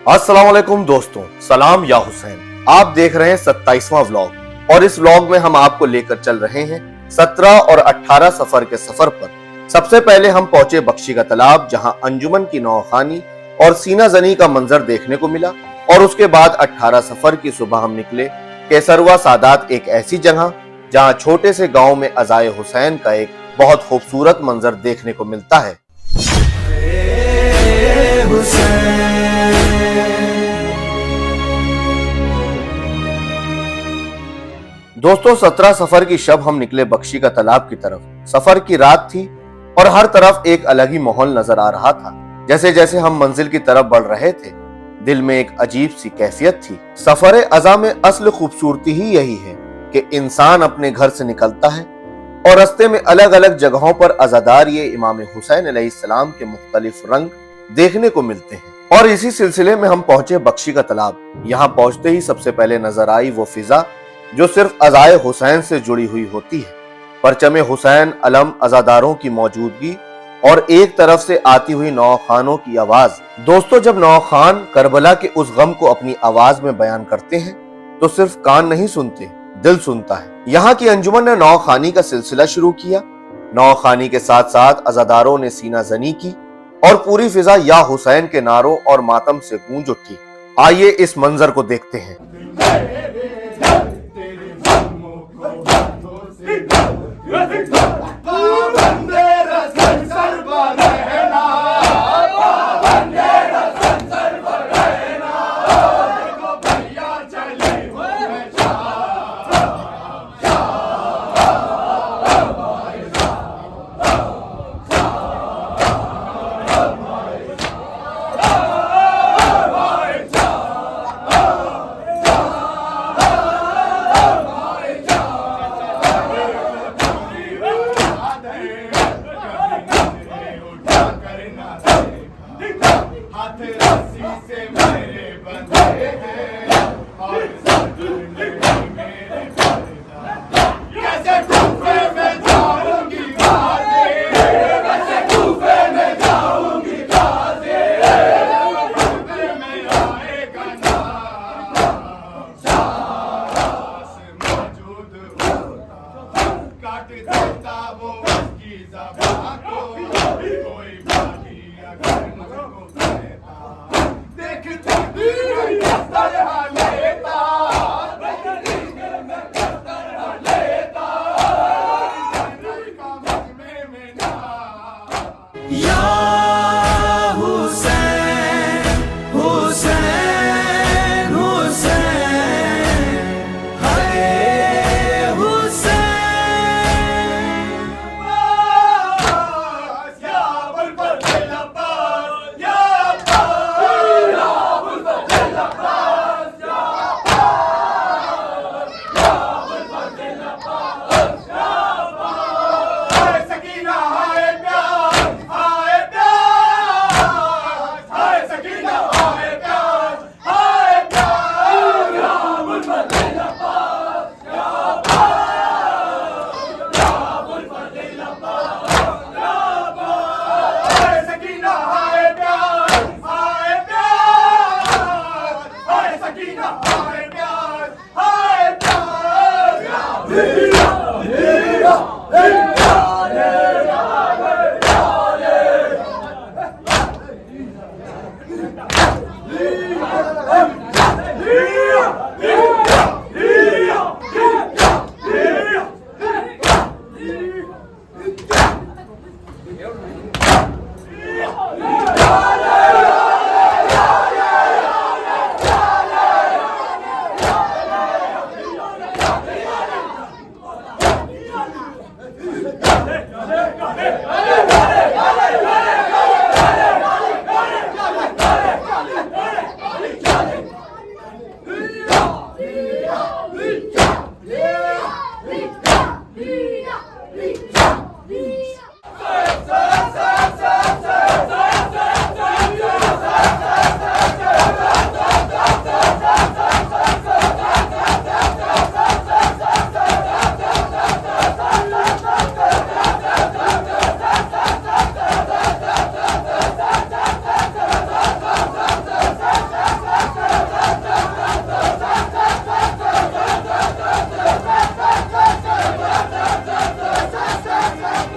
अस्सलाम वालेकुम दोस्तों, सलाम या हुसैन। आप देख रहे हैं 27वां व्लॉग और इस व्लॉग में हम आपको लेकर चल रहे हैं 17 और 18 सफर के सफर पर। सबसे पहले हम पहुंचे बख्शी का तालाब, जहां अंजुमन की नौखानी और सीना जनी का मंजर देखने को मिला, और उसके बाद 18 सफर की सुबह हम निकले केसरवा सादात, एक ऐसी जगह जहां छोटे से गांव में अज़ाए हुसैन का एक बहुत खूबसूरत मंजर देखने को मिलता है। दोस्तों, 17 सफर की शब हम निकले बख्शी का तालाब की तरफ। सफर की रात थी और हर तरफ एक अलग ही माहौल नजर आ रहा था। जैसे जैसे हम मंजिल की तरफ बढ़ रहे थे, दिल में एक अजीब सी कैफियत थी। सफर अज़ा में असल खूबसूरती ही यही है कि इंसान अपने घर से निकलता है और रास्ते में अलग अलग जगहों पर अज़ादार ये इमाम हुसैन अलैहिस्सलाम के मुख्तलिफ रंग देखने को मिलते हैं। और इसी सिलसिले में हम पहुंचे बख्शी का तालाब। यहाँ पहुंचते ही सबसे पहले नजर आई वो फिजा जो सिर्फ अज़ाए हुसैन से जुड़ी हुई होती है। परचमे हुसैन, अलम, अज़ादारों की मौजूदगी और एक तरफ से आती हुई नौखानों की आवाज। दोस्तों, जब नौखान करबला के उस गम को अपनी आवाज में बयान करते हैं तो सिर्फ कान नहीं सुनते, दिल सुनता है। यहाँ की अंजुमन ने नौखानी का सिलसिला शुरू किया। नौखानी के साथ साथ अज़ादारों ने सीना जनी की और पूरी फिजा या हुसैन के नारों और मातम से गूंज उठी। आइए इस मंजर को देखते हैं।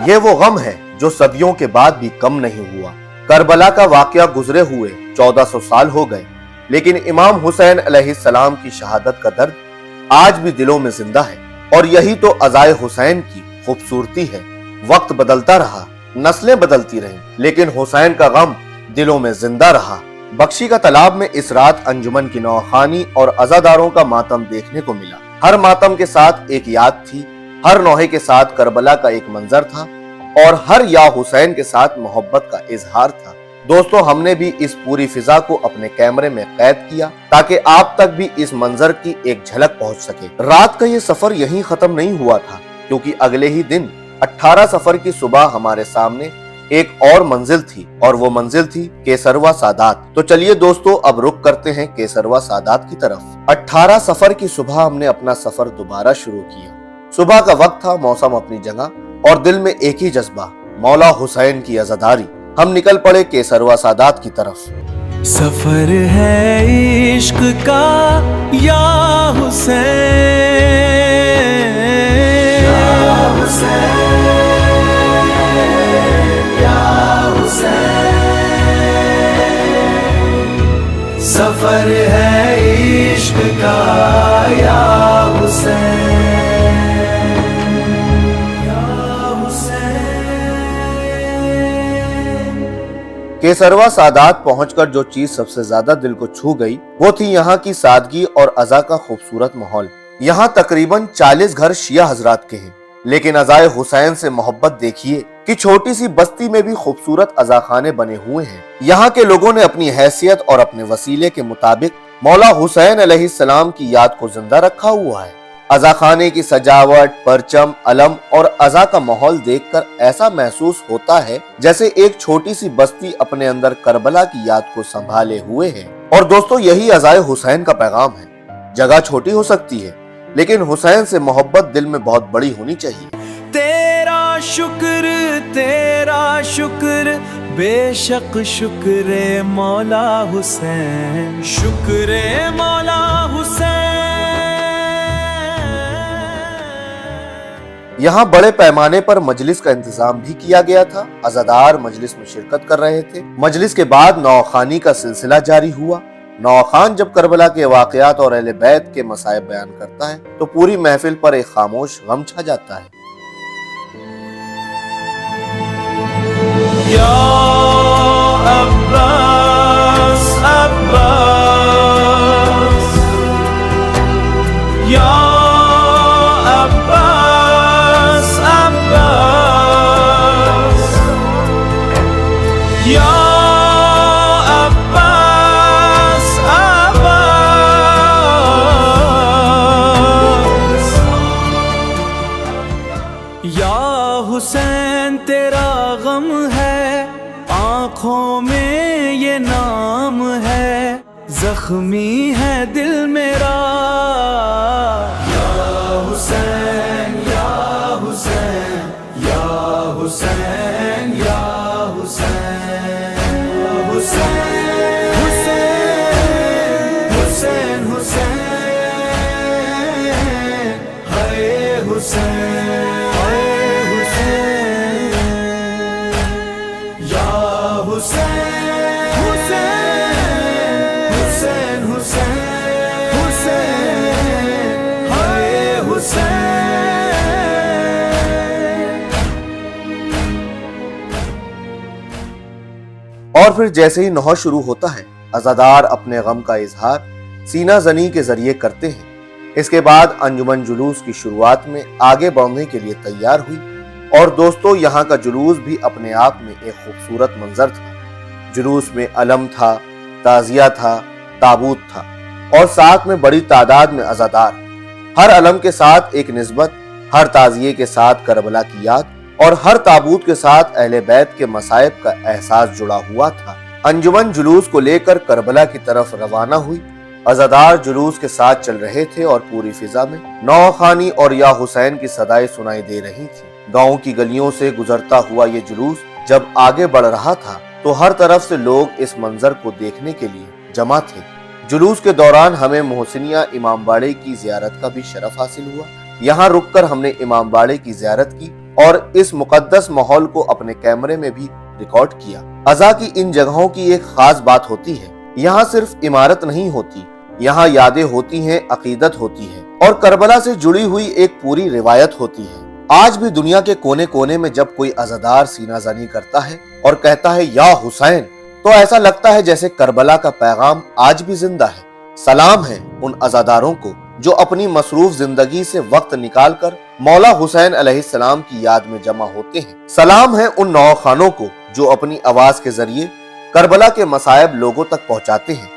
یہ وہ غم ہے جو صدیوں کے بعد بھی کم نہیں ہوا۔ کربلا کا واقعہ گزرے ہوئے 1400 سال ہو گئے، لیکن امام حسین علیہ السلام کی شہادت کا درد آج بھی دلوں میں زندہ ہے، اور یہی تو عزائے حسین کی خوبصورتی ہے۔ وقت بدلتا رہا، نسلیں بدلتی رہیں، لیکن حسین کا غم دلوں میں زندہ رہا۔ بخشی کا تالاب میں اس رات انجمن کی نوخانی اور عزاداروں کا ماتم دیکھنے کو ملا۔ ہر ماتم کے ساتھ ایک یاد تھی، ہر نوحے کے ساتھ کربلا کا ایک منظر تھا، اور ہر یا حسین کے ساتھ محبت کا اظہار تھا۔ دوستو، ہم نے بھی اس پوری فضا کو اپنے کیمرے میں قید کیا تاکہ آپ تک بھی اس منظر کی ایک جھلک پہنچ سکے۔ رات کا یہ سفر یہیں ختم نہیں ہوا تھا، کیونکہ اگلے ہی دن 18 سفر کی صبح ہمارے سامنے ایک اور منزل تھی، اور وہ منزل تھی کیسروا سادات۔ تو چلیے دوستو، اب رخ کرتے ہیں کیسروا سادات کی طرف۔ 18 سفر کی صبح ہم نے اپنا سفر دوبارہ شروع کیا۔ صبح کا وقت تھا، موسم اپنی جگہ، اور دل میں ایک ہی جذبہ، مولا حسین کی عزاداری۔ ہم نکل پڑے کیسروا سادات کی طرف۔ سفر ہے عشق کا یا حسین، یا حسین، یا حسین، سفر ہے عشق کا یا حسین، کیسروا سادات پہنچ کر جو چیز سب سے زیادہ دل کو چھو گئی وہ تھی یہاں کی سادگی اور عزا کا خوبصورت ماحول۔ یہاں تقریباً 40 گھر شیعہ حضرات کے ہیں، لیکن عزائے حسین سے محبت دیکھیے کہ چھوٹی سی بستی میں بھی خوبصورت عزا خانے بنے ہوئے ہیں۔ یہاں کے لوگوں نے اپنی حیثیت اور اپنے وسیلے کے مطابق مولا حسین علیہ السلام کی یاد کو زندہ رکھا ہوا ہے۔ عزا خانے کی سجاوٹ، پرچم، علم اور عزا کا ماحول دیکھ کر ایسا محسوس ہوتا ہے جیسے ایک چھوٹی سی بستی اپنے اندر کربلا کی یاد کو سنبھالے ہوئے ہے۔ اور دوستو، یہی عزائے حسین کا پیغام ہے۔ جگہ چھوٹی ہو سکتی ہے، لیکن حسین سے محبت دل میں بہت بڑی ہونی چاہیے۔ تیرا شکر بے شک شکر مولا حسین، شکر مولا حسین۔ یہاں بڑے پیمانے پر مجلس کا انتظام بھی کیا گیا تھا۔ عزادار مجلس میں شرکت کر رہے تھے۔ مجلس کے بعد نوخانی کا سلسلہ جاری ہوا۔ نوخان جب کربلا کے واقعات اور اہل بیت کے مصائب بیان کرتا ہے تو پوری محفل پر ایک خاموش غم چھا جاتا ہے۔ یا عباس عباس، یا عباس عباس، یا عباس عباس، یا حسین تیرا غم ہے، آنکھوں میں یہ نام ہے، زخمی ہے دل میرا، یا حسین، یا حسین، یا حسین، یا حسین، حسین، حسین، حسین، حسین، ہائے حسین، اور پھر جیسے ہی نوحہ شروع ہوتا ہے، عزادار اپنے غم کا اظہار سینہ زنی کے ذریعے کرتے ہیں۔ اس کے بعد انجمن جلوس کی شروعات میں آگے بڑھنے کے لیے تیار ہوئی، اور دوستو، یہاں کا جلوس بھی اپنے آپ میں ایک خوبصورت منظر تھا۔ جلوس میں علم تھا، تعزیہ تھا، تابوت تھا، اور ساتھ میں بڑی تعداد میں عزادار۔ ہر علم کے ساتھ ایک نسبت، ہر تعزیے کے ساتھ کربلا کی یاد، اور ہر تابوت کے ساتھ اہل بیت کے مصائب کا احساس جڑا ہوا تھا۔ انجمن جلوس کو لے کر کربلا کی طرف روانہ ہوئی۔ عزادار جلوس کے ساتھ چل رہے تھے، اور پوری فضا میں نوخانی اور یا حسین کی صدائیں سنائی دے رہی تھی۔ گاؤں کی گلیوں سے گزرتا ہوا یہ جلوس جب آگے بڑھ رہا تھا تو ہر طرف سے لوگ اس منظر کو دیکھنے کے لیے جمع تھے۔ جلوس کے دوران ہمیں محسنیہ امام باڑے کی زیارت کا بھی شرف حاصل ہوا۔ یہاں رک کر ہم نے امام باڑے کی زیارت کی और इस मुकद्दस माहौल को अपने कैमरे में भी रिकॉर्ड किया। अज़ा की इन जगहों की एक खास बात होती है, यहाँ सिर्फ इमारत नहीं होती, यहाँ यादें होती हैं, अकीदत होती है और करबला से जुड़ी हुई एक पूरी रिवायत होती है। आज भी दुनिया के कोने कोने में जब कोई अज़ादार सीनाज़नी करता है और कहता है या हुसैन, तो ऐसा लगता है जैसे करबला का पैगाम आज भी जिंदा है। सलाम है उन अज़ादारों को जो अपनी मसरूफ जिंदगी से वक्त निकालकर मौला हुसैन अलैहिस्सलाम की याद में जमा होते हैं। सलाम है उन नौखानों को जो अपनी आवाज के जरिए करबला के मसायब लोगों तक पहुंचाते हैं।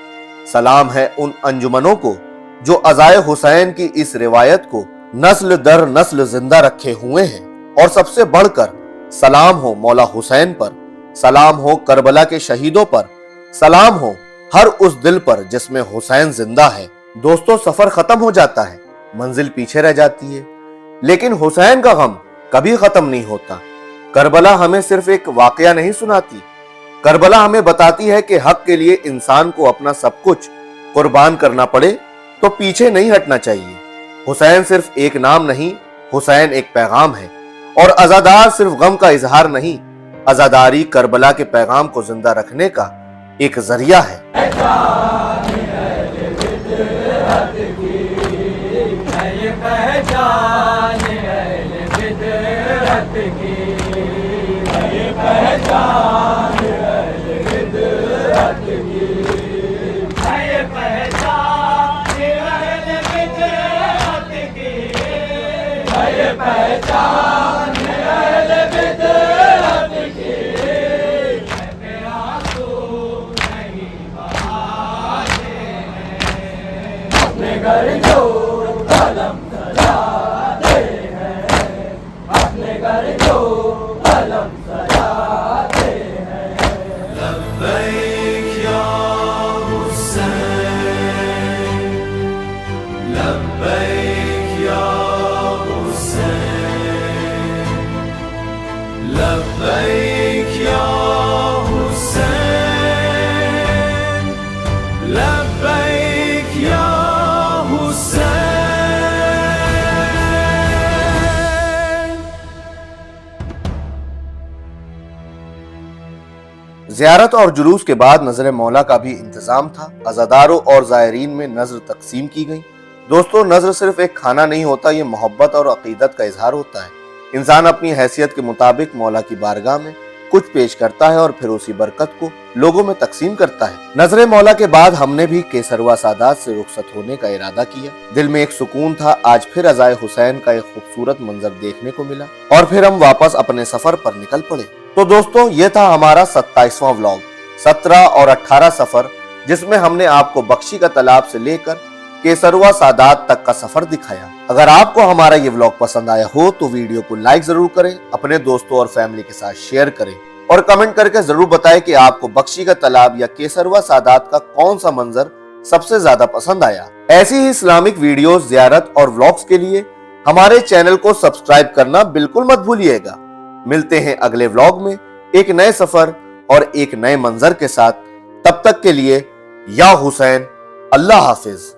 सलाम है उन अंजुमनों को जो अज़ाए हुसैन की इस रिवायत को नस्ल दर नस्ल जिंदा रखे हुए हैं। और सबसे बढ़कर सलाम हो मौला हुसैन पर, सलाम हो करबला के शहीदों पर, सलाम हो हर उस दिल पर जिसमें हुसैन जिंदा है। दोस्तों, सफर खत्म हो जाता है, मंजिल पीछे रह जाती है, लेकिन हुसैन का गम कभी खत्म नहीं होता। करबला हमें सिर्फ एक वाकया नहीं सुनाती, करबला हमें बताती है कि हक के लिए इंसान को अपना सब कुछ कुर्बान करना पड़े तो पीछे नहीं हटना चाहिए। हुसैन सिर्फ एक नाम नहीं, हुसैन एक पैगाम है। और अज़ादार सिर्फ गम का इजहार नहीं, अज़ादारी करबला के पैगाम को जिंदा रखने का एक जरिया है। लब्बैक या हुसैन, लब्बैक या हुसैन, लब्बैक या हुसैन, लब्बैक या हुसैन। ज़ियारत और जुलूस के बाद नजर मौला का भी इंतजाम था। अज़ादारों और ज़ायरीन में नजर तकसीम की गई। दोस्तों, नजर सिर्फ एक खाना नहीं होता, ये मोहब्बत और अकीदत का इजहार होता है। इंसान अपनी हैसियत के मुताबिक मौला की बारगाह में कुछ पेश करता है और फिर उसी बरकत को लोगों में तकसीम करता है। नजर मौला के बाद हमने भी केसरवा सादात से रुखसत होने का इरादा किया। दिल में एक सुकून था, आज फिर अज़ाए हुसैन का एक खूबसूरत मंजर देखने को मिला और फिर हम वापस अपने सफर पर निकल पड़े। तो दोस्तों, ये था हमारा 27वां व्लॉग, 17 और 18 सफर, जिसमें हमने आपको बख्शी का तालाब से लेकर केसरवा सादात तक का सफर दिखाया। अगर आपको हमारा ये व्लॉग पसंद आया हो तो वीडियो को लाइक जरूर करें, अपने दोस्तों और फैमिली के साथ शेयर करें और कमेंट करके जरूर बताएं कि आपको बख्शी का तालाब या केसरवा सादात का कौन सा मंजर सबसे ज्यादा पसंद आया। ऐसी ही इस्लामिक वीडियोस, ज़ियारत और व्लॉग्स के लिए हमारे चैनल को सब्सक्राइब करना बिल्कुल मत भूलिएगा। मिलते हैं अगले व्लॉग में एक नए सफर और एक नए मंजर के साथ। तब तक के लिए या हुसैन, अल्लाह हाफिज।